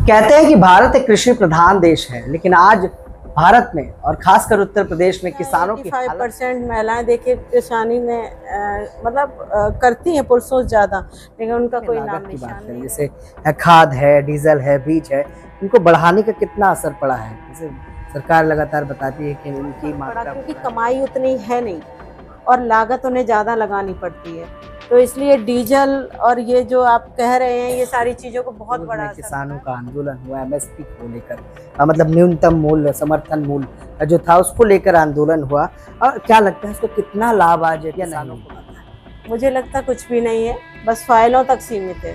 कहते हैं कि भारत एक कृषि प्रधान देश है, लेकिन आज भारत में और खासकर उत्तर प्रदेश में किसानों की 85% महिलाएं देखिए किसानी में करती हैं पुरुषों से ज्यादा, लेकिन उनका कोई नाम लागत की निशान बात करें, नहीं है। जैसे खाद है, डीजल है, बीज है, इनको बढ़ाने का कितना असर पड़ा है? जैसे सरकार लगातार बताती है कि इनकी मात्रा क्योंकि कमाई उतनी है नहीं और लागत उन्हें ज्यादा लगानी पड़ती है, तो इसलिए डीजल और ये जो आप कह रहे हैं ये सारी चीजों को बहुत बड़ा असर किसानों का आंदोलन हुआ एमएसपी को लेकर, मतलब न्यूनतम मूल्य, समर्थन मूल्य जो था उसको लेकर आंदोलन हुआ। और क्या लगता है इसको कितना लाभ आज किसानों को आता है? मुझे लगता कुछ भी नहीं है, बस फाइलों तक सीमित है।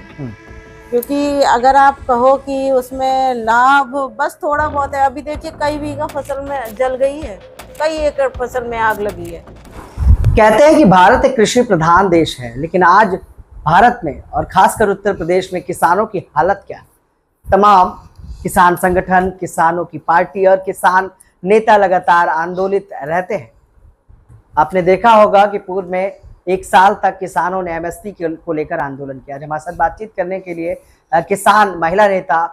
क्योंकि अगर आप कहो कि उसमें लाभ बस थोड़ा बहुत है, अभी देखिए कई बीघा फसल में जल गई है, कई एकड़ फसल में आग लगी है। कहते हैं कि भारत एक कृषि प्रधान देश है, लेकिन आज भारत में और खासकर उत्तर प्रदेश में किसानों की हालत क्या है? तमाम किसान संगठन, किसानों की पार्टी और किसान नेता लगातार आंदोलित रहते हैं। आपने देखा होगा कि पूर्व में एक साल तक किसानों ने एमएसपी को लेकर आंदोलन किया। आज हमारे साथ बातचीत करने के लिए किसान महिला नेता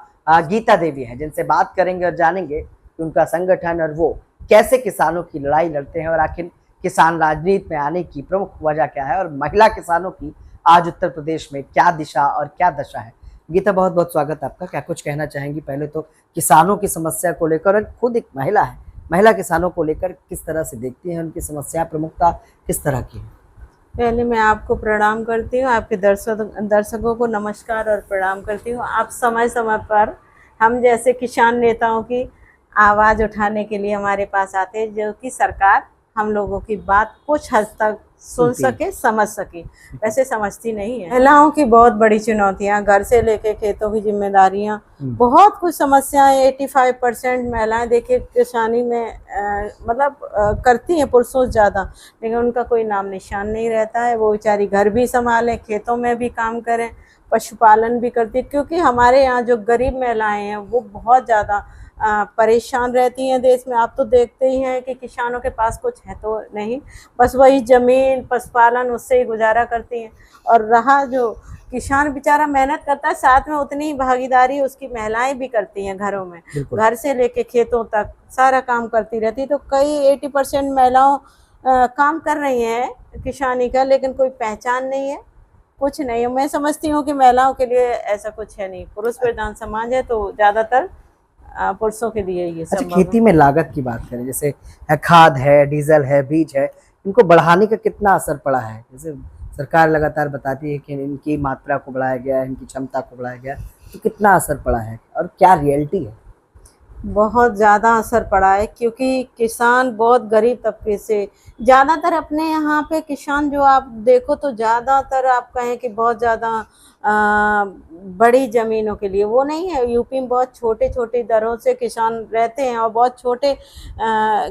गीता देवी हैं, जिनसे बात करेंगे और जानेंगे कि उनका संगठन और वो कैसे किसानों की लड़ाई लड़ते हैं और आखिर किसान राजनीति में आने की प्रमुख वजह क्या है और महिला किसानों की आज उत्तर प्रदेश में क्या दिशा और क्या दशा है। गीता, बहुत बहुत स्वागत आपका। क्या कुछ कहना चाहेंगी पहले तो किसानों की समस्या को लेकर, और खुद एक महिला है, महिला किसानों को लेकर किस तरह से देखती हैं, उनकी समस्या प्रमुखता किस तरह की है? पहले मैं आपको प्रणाम करती हूँ, आपके दर्शकों को नमस्कार और प्रणाम करती हूँ। आप समय समय पर हम जैसे किसान नेताओं की आवाज़ उठाने के लिए हमारे पास आते हैं, जो कि सरकार हम लोगों की बात कुछ हद तक सुन सके, समझ सके। वैसे समझती नहीं है। महिलाओं की बहुत बड़ी चुनौतियां, घर से लेके खेतों की जिम्मेदारियां, बहुत कुछ समस्याएं। 85% महिलाएं देखिए किसानी में करती हैं पुरुषों से ज्यादा, लेकिन उनका कोई नाम निशान नहीं रहता है। वो बेचारी घर भी संभालें, खेतों में भी काम करें, पशुपालन भी करती है। क्योंकि हमारे यहाँ जो गरीब महिलाएं हैं वो बहुत ज़्यादा परेशान रहती हैं देश में। आप तो देखते ही हैं कि किसानों के पास कुछ है तो नहीं, बस वही ज़मीन, पशुपालन, उससे ही गुजारा करती हैं। और रहा जो किसान बेचारा मेहनत करता है, साथ में उतनी ही भागीदारी उसकी महिलाएं भी करती हैं घरों में, घर से लेके खेतों तक सारा काम करती रहती है। तो कई 80% महिलाओं काम कर रही हैं किसानी का, लेकिन कोई पहचान नहीं है, कुछ नहीं है। मैं समझती हूँ कि महिलाओं के लिए ऐसा कुछ है नहीं। पुरुष प्रधान समाज है तो ज़्यादातर पुरुषों के लिए ये अच्छा, खेती में लागत की बात करें, जैसे खाद है, डीजल है, बीज है, इनको बढ़ाने का कितना असर पड़ा है? जैसे सरकार लगातार बताती है कि इनकी मात्रा को बढ़ाया गया है, इनकी क्षमता को बढ़ाया गया है, तो कितना असर पड़ा है और क्या रियलिटी है? बहुत ज़्यादा असर पड़ा है, क्योंकि किसान बहुत गरीब तबके से, ज़्यादातर अपने यहाँ पे किसान जो आप देखो तो ज़्यादातर आप कहें कि बहुत ज़्यादा बड़ी ज़मीनों के लिए वो नहीं है। यूपी में बहुत छोटे छोटे दरों से किसान रहते हैं और बहुत छोटे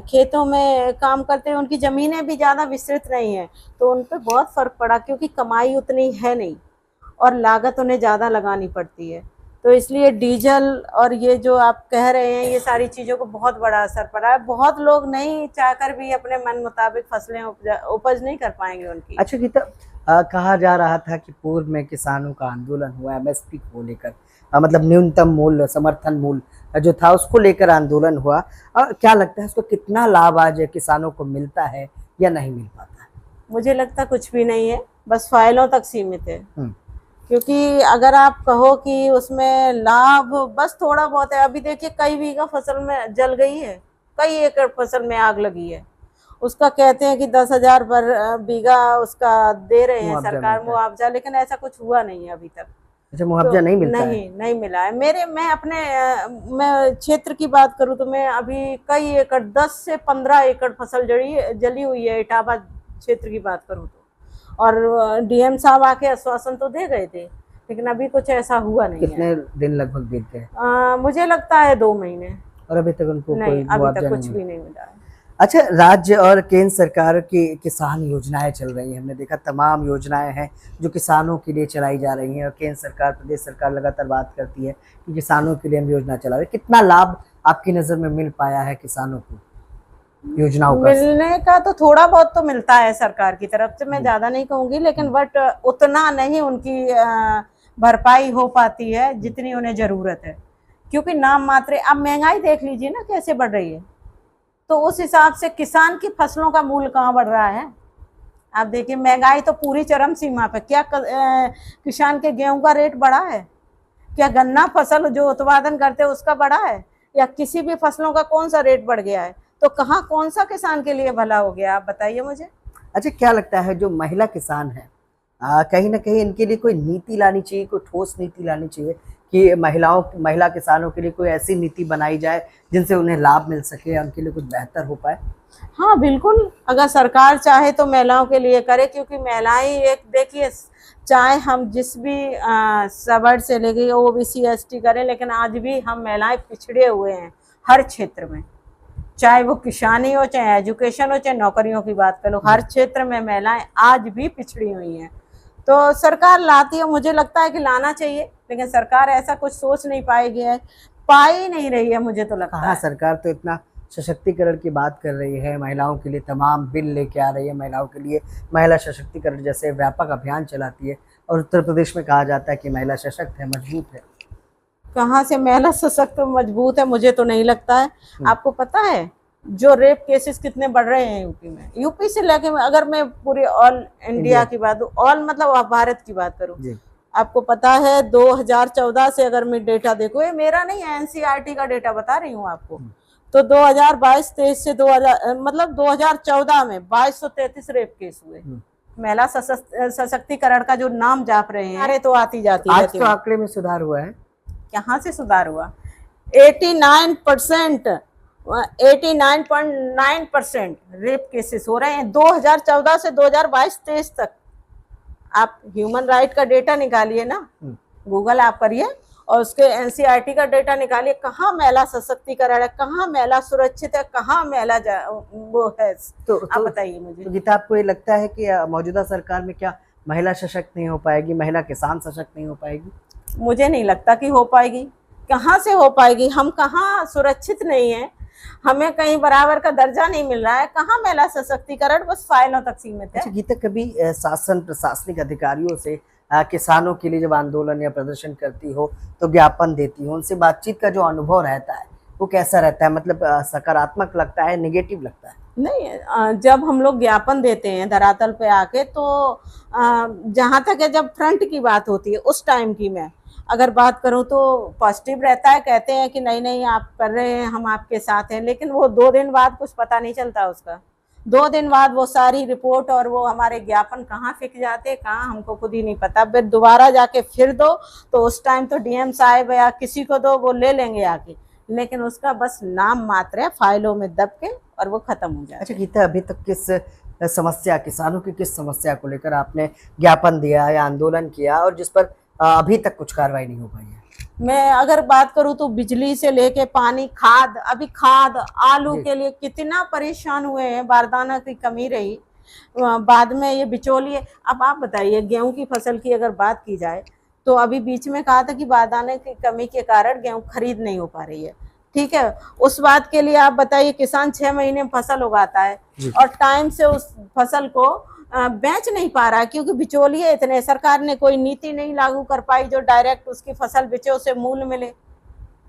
खेतों में काम करते हैं। उनकी ज़मीनें भी ज़्यादा विस्तृत नहीं हैं, तो उन पर बहुत फ़र्क पड़ा, क्योंकि कमाई उतनी है नहीं और लागत उन्हें ज़्यादा लगानी पड़ती है। तो इसलिए डीजल और ये जो आप कह रहे हैं ये सारी चीज़ों को बहुत बड़ा असर पड़ा है। बहुत लोग नहीं चाहकर भी अपने मन मुताबिक फसलें उपज नहीं कर पाएंगे उनकी। अच्छा गीता, कहा जा रहा था कि पूर्व में किसानों का आंदोलन हुआ एमएसपी को लेकर, मतलब न्यूनतम मूल्य, समर्थन मूल्य जो था उसको लेकर आंदोलन हुआ। और क्या लगता है इसको कितना लाभ आज किसानों को मिलता है या नहीं मिल पाता है? मुझे लगता कुछ भी नहीं है, बस फाइलों तक सीमित है। क्योंकि अगर आप कहो कि उसमें लाभ बस थोड़ा बहुत है, अभी देखिए कई बीघा फसल में जल गई है, कई एकड़ फसल में आग लगी है। उसका कहते हैं कि 10,000 पर बीघा उसका दे रहे हैं सरकार मुआवजा, लेकिन ऐसा कुछ हुआ नहीं है अभी तक। अच्छा, मुआवजा नहीं मिलता नहीं, नहीं मिला है। मैं अपने मैं क्षेत्र की बात करूं तो मैं अभी कई एकड़ 10 से 15 एकड़ फसल जली हुई है, इटावा क्षेत्र की बात करूं तो। और डीएम साहब आके आश्वासन तो दे गए थे, लेकिन अभी कुछ ऐसा हुआ नहीं। कितने दिन लगभग बीत गए? मुझे लगता है 2 महीने, और अभी तक उनको नहीं, कोई अभी तक कुछ भी नहीं मिला है। अच्छा, राज्य और केंद्र सरकार की किसान योजनाएं चल रही हैं, हमने देखा तमाम योजनाएं हैं जो किसानों के लिए चलाई जा रही हैं, और केंद्र सरकार, प्रदेश सरकार लगातार बात करती है कि किसानों के लिए हम योजना चला रहे हैं। कितना लाभ आपकी नज़र में मिल पाया है किसानों को योजनाओं का? मिलने का तो थोड़ा बहुत तो मिलता है सरकार की तरफ से, मैं ज़्यादा नहीं कहूँगी, लेकिन बट उतना नहीं उनकी भरपाई हो पाती है जितनी उन्हें ज़रूरत है। क्योंकि नाम मात्र, अब महंगाई देख लीजिए ना कैसे बढ़ रही है, तो उस हिसाब से किसान की फसलों का मूल्य कहाँ बढ़ रहा है। आप देखिए महंगाई तो पूरी चरम सीमा पे, क्या किसान के गेहूं का रेट बढ़ा है? क्या गन्ना फसल जो उत्पादन करते हैं उसका बढ़ा है? या किसी भी फसलों का कौन सा रेट बढ़ गया है? तो कहाँ कौन सा किसान के लिए भला हो गया, आप बताइए मुझे। अच्छा, क्या लगता है जो महिला किसान है, कहीं ना कहीं इनके लिए कोई नीति लानी चाहिए, कोई ठोस नीति लानी चाहिए कि महिला किसानों के लिए कोई ऐसी नीति बनाई जाए जिनसे उन्हें लाभ मिल सके, उनके लिए कुछ बेहतर हो पाए? हाँ बिल्कुल, अगर सरकार चाहे तो महिलाओं के लिए करे, क्योंकि महिलाएं एक, देखिए चाहे हम जिस भी सवर्ग से लेके ओबीसी एसटी करें, लेकिन आज भी हम महिलाएं पिछड़े हुए हैं हर क्षेत्र में, चाहे वो किसानी हो, चाहे एजुकेशन हो, चाहे नौकरियों की बात कर लो, हर क्षेत्र में महिलाएं आज भी पिछड़ी हुई हैं। तो सरकार लाती है, मुझे लगता है कि लाना चाहिए, लेकिन सरकार ऐसा कुछ सोच नहीं पाएगी है, पा ही नहीं रही है, मुझे तो लगता हाँ, है। सरकार तो इतना सशक्तिकरण की बात कर रही है, महिलाओं के लिए तमाम बिल लेके आ रही है, महिलाओं के लिए महिला सशक्तिकरण जैसे व्यापक अभियान चलाती है, और उत्तर प्रदेश में कहा जाता है कि महिला सशक्त है, मजबूत है। कहाँ से महिला सशक्त मजबूत है, मुझे तो नहीं लगता है। आपको पता है जो रेप केसेस कितने बढ़ रहे हैं यूपी में, यूपी से लेके, अगर मैं पूरे ऑल इंडिया की बात, ऑल मतलब भारत की बात करूं, आपको पता है 2014 से अगर मैं डेटा देखो, ये मेरा नहीं है, एनसीईआरटी का डेटा बता रही हूँ आपको, तो 2022-23 से 2014 में 2233 रेप केस हुए। महिला सशक्तिकरण का जो नाम जाप रहे हैं, अरे तो आती जाती आज तो आंकड़े में सुधार हुआ है। कहाँ से सुधार हुआ? 89.9% रेप केसेस हो रहे हैं 2014 से 2022-23 तक। आप ह्यूमन राइट का डेटा निकालिए ना, गूगल आप करिए और उसके एनसीईआरटी का डेटा निकालिए, कहाँ महिला सशक्तिकरण है, कहाँ महिला सुरक्षित है, कहाँ महिला वो है। आप बताइए मुझे। तो गीता, आपको ये लगता है कि मौजूदा सरकार में क्या महिला सशक्त नहीं हो पाएगी, महिला किसान सशक्त नहीं हो पाएगी? मुझे नहीं लगता कि हो पाएगी। कहाँ से हो पाएगी? हम कहाँ सुरक्षित नहीं है, हमें कहीं बराबर का दर्जा नहीं मिल रहा है, कहाँ महिला सशक्तिकरण, बस फाइलों तक सीमित है। अच्छा गीता, कभी शासन प्रशासनिक अधिकारियों से किसानों के लिए जब आंदोलन या प्रदर्शन करती हो तो ज्ञापन देती हो, उनसे बातचीत का जो अनुभव रहता है वो कैसा रहता है? मतलब सकारात्मक लगता है, नेगेटिव लगता है? नहीं, जब हम लोग ज्ञापन देते हैं धरातल पे आके, तो जहाँ तक है, जब फ्रंट की बात होती है उस टाइम की मैं अगर बात करूँ तो पॉजिटिव रहता है, कहते हैं कि नहीं नहीं आप कर रहे हैं, हम आपके साथ हैं, लेकिन वो 2 दिन बाद कुछ पता नहीं चलता उसका। 2 दिन बाद वो सारी रिपोर्ट और वो हमारे ज्ञापन कहाँ फेंक जाते, कहाँ हमको खुद ही नहीं पता। फिर दोबारा जाके फिर दो, तो उस टाइम तो डीएम साहब या किसी को दो, वो ले लेंगे आके, लेकिन उसका बस नाम मात्र है, फाइलों में दब के और वो खत्म हो जाए। अच्छा गीता, अभी तक किस समस्या, किसानों की किस समस्या को लेकर आपने ज्ञापन दिया या आंदोलन किया और जिस पर अभी तक कुछ कार्रवाई नहीं हो पाई है? मैं अगर बात करूं तो बिजली से लेके पानी, खाद, अभी खाद आलू के लिए कितना परेशान हुए हैं, बारदाना की कमी रही, बाद में ये बिचौलिए। अब आप बताइए, गेहूं की फसल की अगर बात की जाए तो अभी बीच में कहा था कि बारदाने की कमी के कारण गेहूं खरीद नहीं हो पा रही है, ठीक है। उस बात के लिए आप बताइए, किसान 6 महीने में फसल उगाता है और टाइम से उस फसल को बेच नहीं पा रहा है, क्योंकि बिचौलिए इतने, सरकार ने कोई नीति नहीं लागू कर पाई जो डायरेक्ट उसकी फसल बेचे उसे मूल्य मिले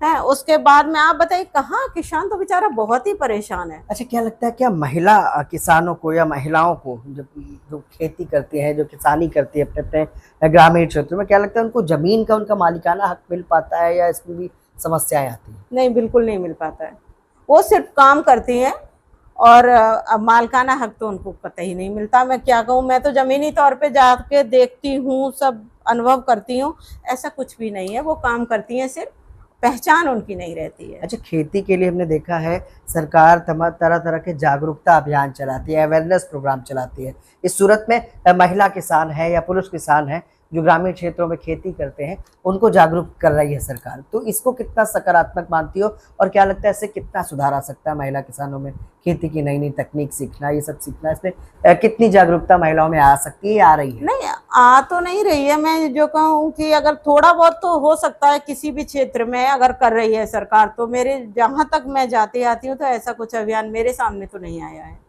है। उसके बाद में आप बताइए, कहाँ किसान तो बेचारा बहुत ही परेशान है। अच्छा, क्या लगता है, क्या महिला किसानों को या महिलाओं को जो खेती करती है, जो किसानी करती है अपने अपने ग्रामीण क्षेत्रों में, क्या लगता है उनको जमीन का, उनका मालिकाना हक मिल पाता है या इसमें भी समस्याएं आती हैं? नहीं, बिल्कुल नहीं मिल पाता है। वो सिर्फ काम करती हैं और मालिकाना हक तो उनको पता ही नहीं मिलता। मैं क्या कहूँ, मैं तो जमीनी तौर पे जाके देखती हूँ, सब अनुभव करती हूँ, ऐसा कुछ भी नहीं है। वो काम करती हैं, सिर्फ पहचान उनकी नहीं रहती है। अच्छा, खेती के लिए हमने देखा है सरकार तरह तरह के जागरूकता अभियान चलाती है, अवेयरनेस प्रोग्राम चलाती है। इस सूरत में महिला किसान है या पुरुष किसान है जो ग्रामीण क्षेत्रों में खेती करते हैं, उनको जागरूक कर रही है सरकार, तो इसको कितना सकारात्मक मानती हो और क्या लगता है इससे कितना सुधार आ सकता है महिला किसानों में? खेती की नई नई तकनीक सीखना, ये सब सीखना, इसमें कितनी जागरूकता महिलाओं में आ सकती है, आ रही है? नहीं, आ तो नहीं रही है। मैं जो कहूँ कि अगर थोड़ा बहुत तो हो सकता है किसी भी क्षेत्र में अगर कर रही है सरकार, तो मेरे जहाँ तक मैं जाती आती हूँ तो ऐसा कुछ अभियान मेरे सामने तो नहीं आया है।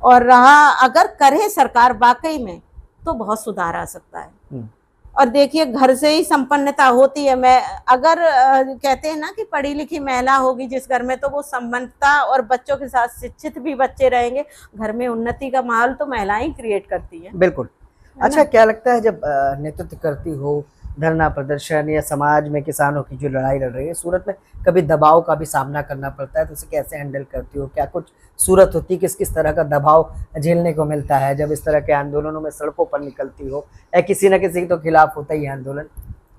और रहा, अगर करे सरकार वाकई में, तो बहुत सुधार आ सकता है। और देखिए घर से ही संपन्नता होती है। मैं अगर कहते हैं ना कि पढ़ी लिखी महिला होगी जिस घर में, तो वो संपन्नता और बच्चों के साथ शिक्षित भी बच्चे रहेंगे, घर में उन्नति का माहौल तो महिलाएं क्रिएट करती हैं। बिल्कुल। अच्छा, क्या लगता है जब नेतृत्व करती हो, धरना प्रदर्शन या समाज में किसानों की जो लड़ाई लड़ रही है, सूरत में कभी दबाव का भी सामना करना पड़ता है, तो उसे कैसे हैंडल करती हो? क्या कुछ सूरत होती है, किस तरह का दबाव झेलने को मिलता है जब इस तरह के आंदोलनों में सड़कों पर निकलती हो? या किसी न किसी के तो खिलाफ होता ही है आंदोलन।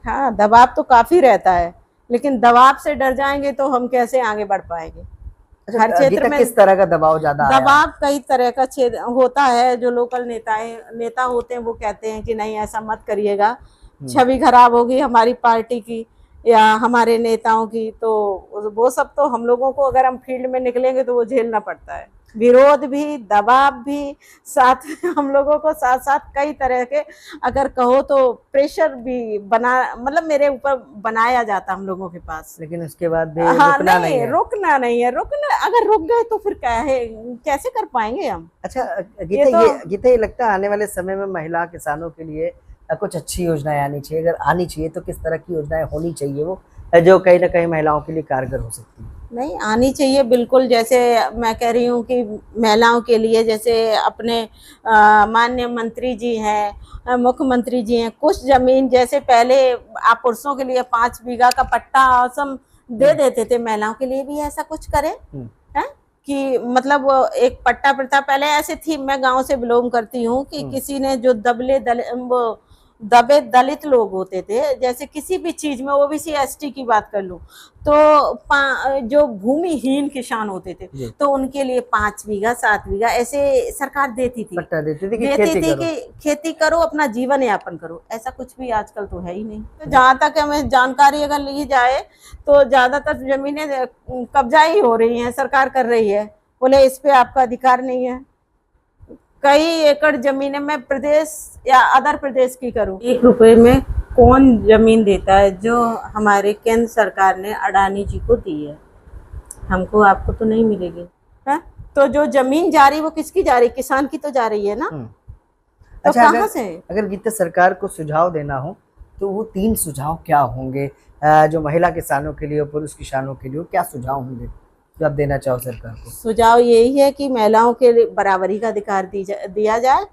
हाँ, दबाव तो काफी रहता है, लेकिन दबाव से डर जाएंगे तो हम कैसे आगे बढ़ पाएंगे। अच्छा, हर क्षेत्र गीता, में किस तरह का दबाव ज्यादा आया? दबाव कई तरह का होता है। जो लोकल नेता होते हैं वो कहते हैं कि नहीं ऐसा मत करिएगा, छवि खराब होगी हमारी पार्टी की या हमारे नेताओं की। तो वो सब तो हम लोगों को, अगर हम फील्ड में निकलेंगे तो वो झेलना पड़ता है, विरोध भी, दबाव भी, साथ में हम लोगों को साथ साथ कई तरह के, अगर कहो तो प्रेशर भी बना, मतलब मेरे ऊपर बनाया जाता हम लोगों के पास। लेकिन उसके बाद भी हाँ, रुकना नहीं है। रुकना नहीं है। रुकना, अगर रुक गए तो फिर क्या है, कैसे कर पाएंगे हम। अच्छा गीता, ये लगता है आने वाले समय में महिला किसानों के लिए कुछ अच्छी योजनाएं आनी चाहिए? अगर आनी चाहिए तो किस तरह की योजनाएं होनी चाहिए वो, जो कहीं ना कहीं महिलाओं के लिए कारगर हो सकती है? नहीं, आनी चाहिए बिल्कुल। जैसे मैं कह रही हूँ कि महिलाओं के लिए, जैसे अपने माननीय मंत्री जी हैं, मुख्यमंत्री जी हैं, कुछ जमीन जैसे पहले आप पुरुषों के लिए 5 बीघा का पट्टा आसम दे देते थे, महिलाओं के लिए भी ऐसा कुछ करें है कि मतलब एक पट्टा प्रथा पहले ऐसे थी। मैं गांव से बिलोंग करती हूँ कि किसी ने जो दबे दलित लोग होते थे, जैसे किसी भी चीज में, ओबीसी एसटी की बात कर लूं, तो जो भूमिहीन किसान होते थे तो उनके लिए 5 बीघा 7 बीघा ऐसे सरकार देती थी, पट्टा देती थी कि खेती करो, अपना जीवन यापन करो। ऐसा कुछ भी आजकल तो है ही नहीं। तो जहाँ तक हमें जानकारी अगर ली जाए तो ज्यादातर जमीनें कब्जा ही हो रही हैं, सरकार कर रही है, बोले इस पे आपका अधिकार नहीं है। कई एकड़ जमीनें मैं प्रदेश या अदर प्रदेश की करूं, 1 रुपए में कौन जमीन देता है? जो हमारे केंद्र सरकार ने अडानी जी को दी है, हमको आपको तो नहीं मिलेगी है। तो जो जमीन जा रही वो किसकी जा रही? किसान की तो जा रही है ना। तो अच्छा, कहाँ से? अगर गीता सरकार को सुझाव देना हो तो वो 3 सुझाव क्या होंगे जो महिला किसानों के लिए और पुरुष किसानों के लिए? क्या सुझाव होंगे जो आप देना चाहो सरकार को? सुझाव यही है कि महिलाओं के लिए बराबरी का अधिकार दिया जाए।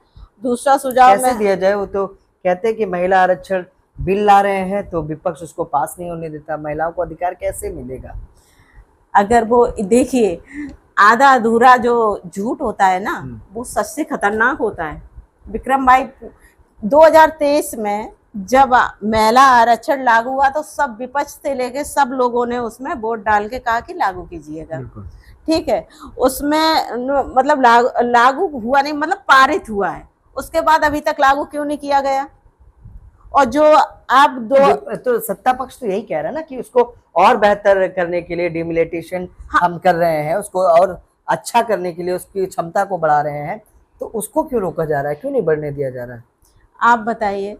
दूसरा सुझाव कैसे दिया जाए? वो तो कहते हैं कि महिला आरक्षण बिल ला रहे हैं तो विपक्ष उसको पास नहीं होने देता, महिलाओं को अधिकार कैसे मिलेगा? अगर वो देखिए, आधा अधूरा जो झूठ होता है ना, वो सच से खतरनाक होता है। विक्रम भाई, 2023 में जब महिला आरक्षण लागू हुआ तो सब विपक्ष से लेके सब लोगों ने उसमें वोट डाल के कहा कि लागू कीजिएगा, ठीक है। उसमें मतलब लागू हुआ नहीं, मतलब पारित हुआ है। उसके बाद अभी तक लागू क्यों नहीं किया गया? और जो आप तो सत्ता पक्ष तो यही कह रहा है ना कि उसको और बेहतर करने के लिए डिमिलिटेशन हम कर रहे हैं, उसको और अच्छा करने के लिए उसकी क्षमता को बढ़ा रहे हैं, तो उसको क्यों रोका जा रहा है, क्यों नहीं बढ़ने दिया जा रहा है? आप बताइए।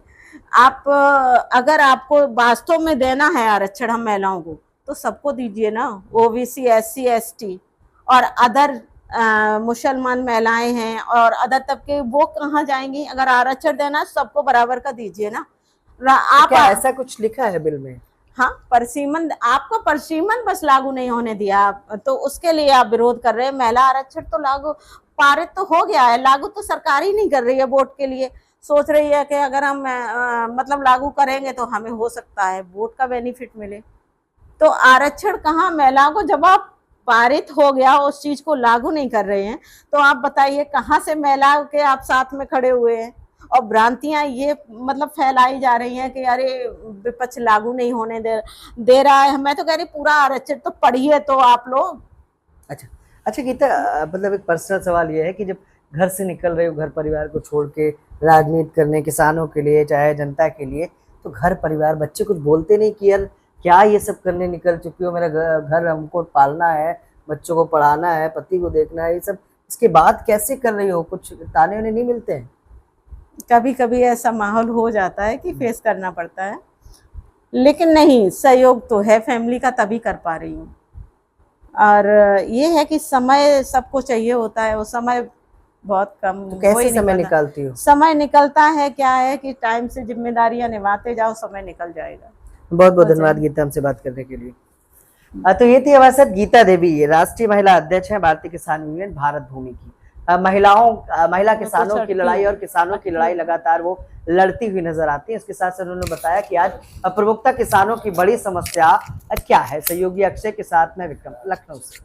आप अगर आपको वास्तव में देना है आरक्षण हम महिलाओं को, तो सबको दीजिए ना। ओबीसी, एससी, एसटी और अदर मुसलमान महिलाएं हैं और अदर तबके, वो कहाँ जाएंगी? अगर आरक्षण देना है सबको बराबर का दीजिए ना। आप क्या ऐसा कुछ लिखा है बिल में? हाँ, परसीमन, आपका परसीमन बस लागू नहीं होने दिया आप, तो उसके लिए आप विरोध कर रहे हैं। महिला आरक्षण तो लागू, पारित तो हो गया है, लागू तो सरकार ही नहीं कर रही है। वोट के लिए सोच रही है कि अगर हम मतलब लागू करेंगे तो हमें हो सकता है वोट का बेनिफिट मिले। तो आरक्षण कहाँ महिलाओं को, जब आप पारित हो गया उस चीज को लागू नहीं कर रहे हैं, तो आप बताइए कहाँ से महिलाओं के आप साथ में खड़े हुए हैं? और भ्रांतियां ये मतलब फैलाई जा रही हैं कि अरे विपक्ष लागू नहीं होने दे रहा है। मैं तो कह रही पूरा आरक्षण तो पढ़िए तो आप लोग। अच्छा गीता, मतलब एक पर्सनल सवाल ये है कि जब घर से निकल रहे हो, घर परिवार को छोड़ के राजनीति करने, किसानों के लिए चाहे जनता के लिए, तो घर परिवार बच्चे कुछ बोलते नहीं कि यार क्या ये सब करने निकल चुकी हो? मेरा घर हमको पालना है, बच्चों को पढ़ाना है, पति को देखना है, ये सब इसके बाद कैसे कर रही हो? कुछ ताने वाने नहीं मिलते हैं? कभी कभी ऐसा माहौल हो जाता है कि फेस करना पड़ता है, लेकिन नहीं, सहयोग तो है फैमिली का, तभी कर पा रही हूँ। और ये है कि समय सबको चाहिए होता है, वो समय बहुत कम। तो हो कैसे ही नहीं समय पाता। निकालती हो? समय निकलता है, क्या है कि टाइम से जिम्मेदारियां निभाते जाओ, समय निकल जाएगा। बहुत बहुत हो धन्यवाद जाए। गीता हमसे बात करने के लिए। तो ये थी हमारे साथ गीता देवी, ये राष्ट्रीय महिला अध्यक्ष हैं भारतीय किसान यूनियन भारत भूमि की। महिला मैं तो किसानों की छठी लड़ाई हूँ। और किसानों की लड़ाई लगातार वो लड़ती हुई नजर आती है। इसके साथ साथ उन्होंने बताया कि आज प्रवक्ता किसानों की बड़ी समस्या क्या है। सहयोगी अक्षय के साथ में विक्रम, लखनऊ से।